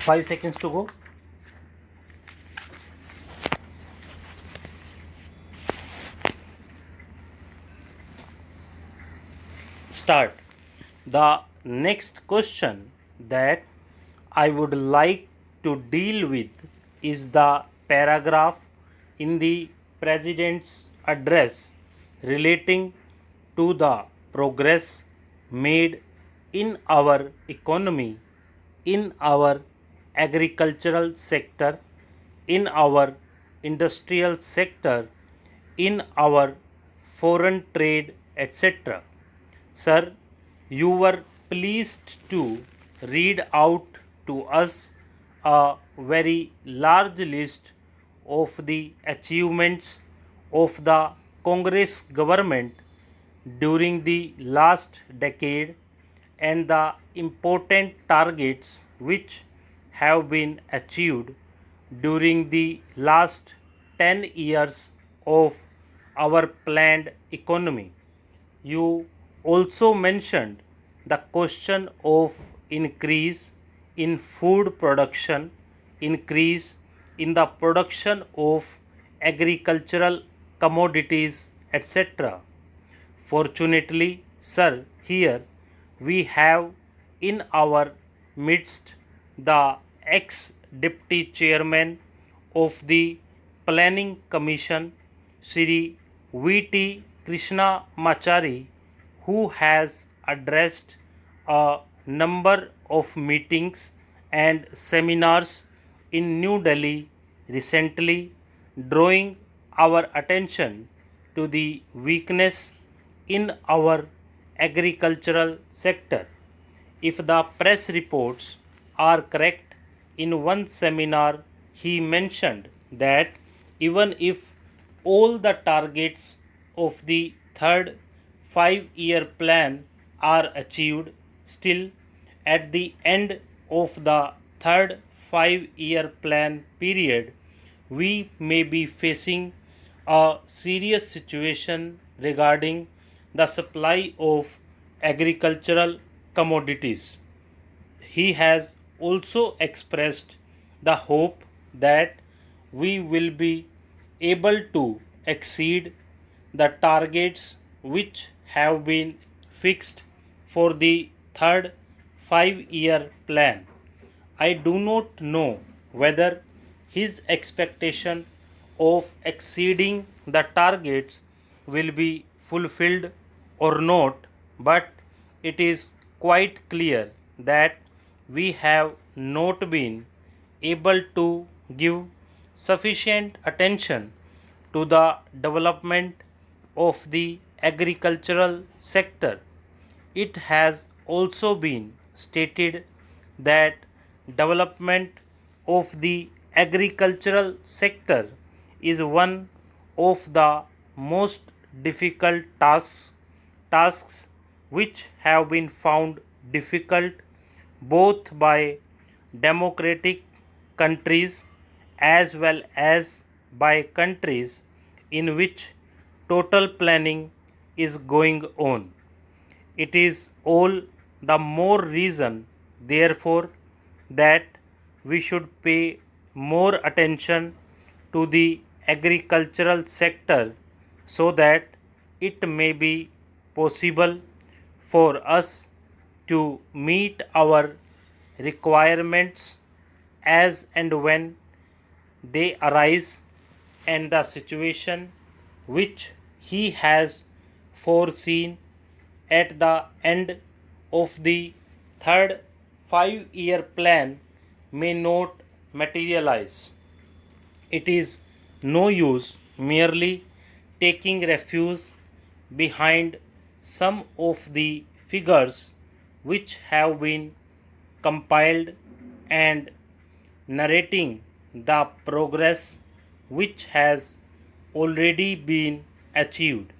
5 seconds to go. Start. The next question that I would like to deal with is the paragraph in the President's address relating to the progress made in our economy, in our agricultural sector, in our industrial sector, in our foreign trade, etc. Sir, you were pleased to read out to us a very large list of the achievements of the Congress government during the last decade and the important targets which have been achieved during the last 10 years of our planned economy. You also mentioned the question of increase in food production, increase in the production of agricultural commodities, etc. Fortunately, sir, here we have in our midst the ex-deputy chairman of the Planning Commission, Sri V.T. Krishnamachari, who has addressed a number of meetings and seminars in New Delhi recently, drawing our attention to the weakness in our agricultural sector. If the press reports are correct, in one seminar he mentioned that even if all the targets of the third 5-year plan are achieved, still at the end of the third 5-year plan period, we may be facing a serious situation regarding the supply of agricultural commodities. He has also expressed the hope that we will be able to exceed the targets which have been fixed for the third 5-year plan. I do not know whether his expectation of exceeding the targets will be fulfilled or not, but it is quite clear that we have not been able to give sufficient attention to the development of the agricultural sector. It has also been stated that development of the agricultural sector is one of the most difficult tasks which have been found difficult both by democratic countries as well as by countries in which total planning is going on. It is all the more reason, therefore, that we should pay more attention to the agricultural sector so that it may be possible for us to meet our requirements as and when they arise, and the situation which he has foreseen at the end of the third 5-year plan may not materialize. It is no use merely taking refuge behind some of the figures which have been compiled and narrating the progress which has already been achieved.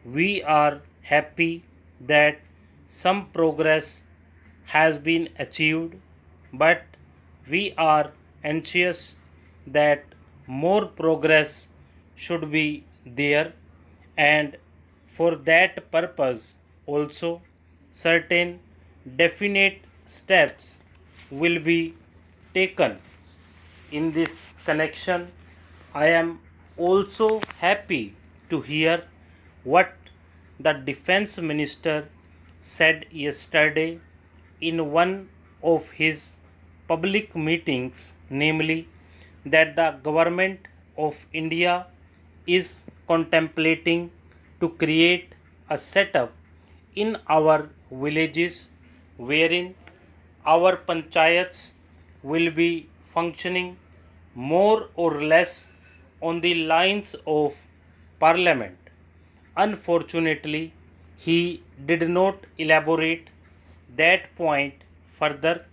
We are happy that some progress has been achieved, but we are anxious that more progress should be there, and for that purpose also certain definite steps will be taken. In this connection, I am also happy to hear what the Defense Minister said yesterday in one of his public meetings, namely that the government of India is contemplating to create a setup in our villages wherein our panchayats will be functioning more or less on the lines of parliament. Unfortunately, he did not elaborate that point further,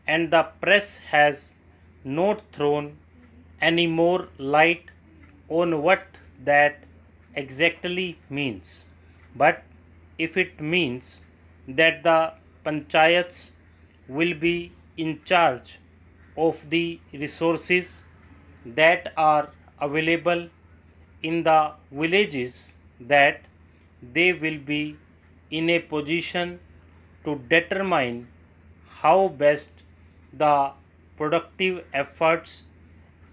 and the press has not thrown any more light on what that exactly means. But if it means that the panchayats will be in charge of the resources that are available in the villages, that they will be in a position to determine how best the productive efforts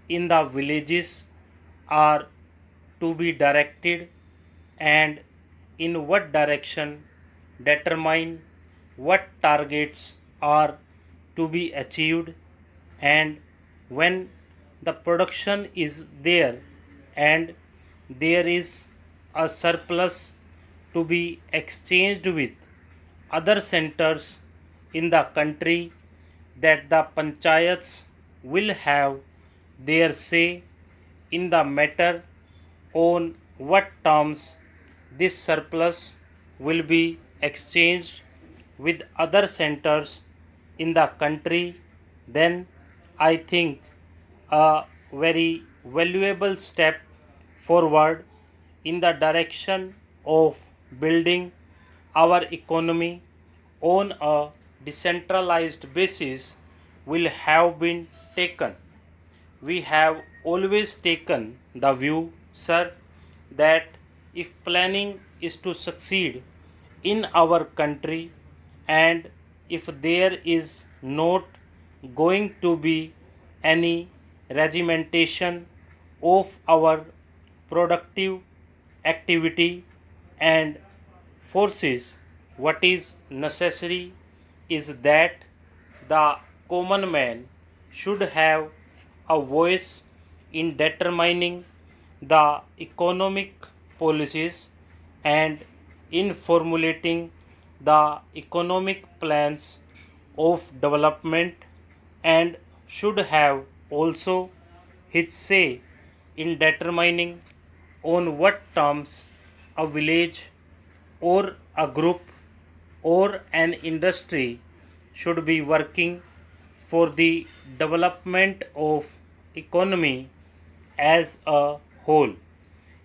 in the villages are to be directed, and in what direction determine what targets are to be achieved, and when the production is there and there is a surplus to be exchanged with other centers in the country, that the panchayats will have their say in the matter on what terms this surplus will be exchanged with other centers in the country. Then I think a very valuable step forward in the direction of building our economy on a decentralized basis will have been taken. We have always taken the view, sir, that if planning is to succeed in our country, and if there is not going to be any regimentation of our productive activity and forces, what is necessary is that the common man should have a voice in determining the economic policies and in formulating the economic plans of development, and should have also his say in determining on what terms a village or a group or an industry should be working for the development of economy as a whole.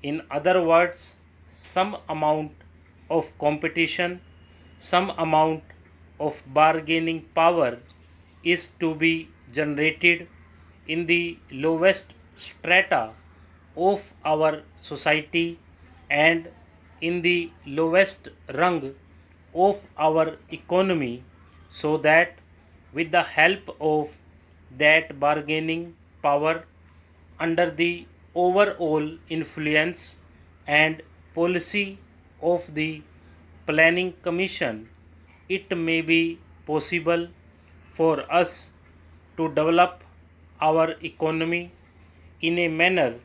In other words, some amount of competition, some amount of bargaining power is to be generated in the lowest strata of our society and in the lowest rung of our economy, so that with the help of that bargaining power, under the overall influence and policy of the planning commission, it may be possible for us to develop our economy in a manner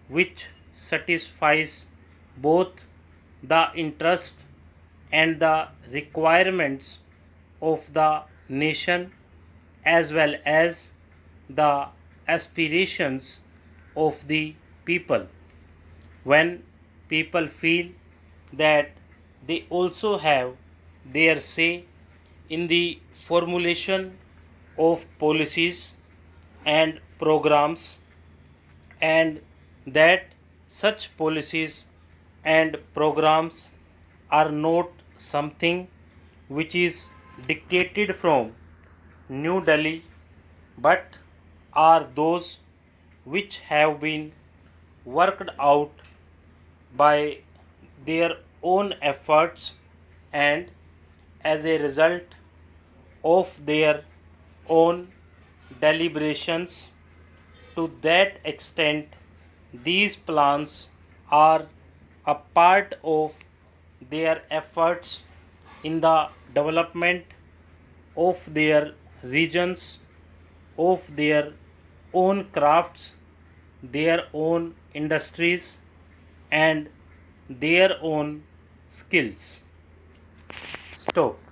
which satisfies both the interest and the requirements of the nation, as well as the aspirations of the people. When people feel that they also have their say in the formulation of policies and programs, and that such policies and programs are not something which is dictated from New Delhi, but are those which have been worked out by their own efforts, and as a result of their own deliberations. To that extent, these plans are a part of their efforts in the development of their regions, of their own crafts, their own industries, and their own skills. Stop.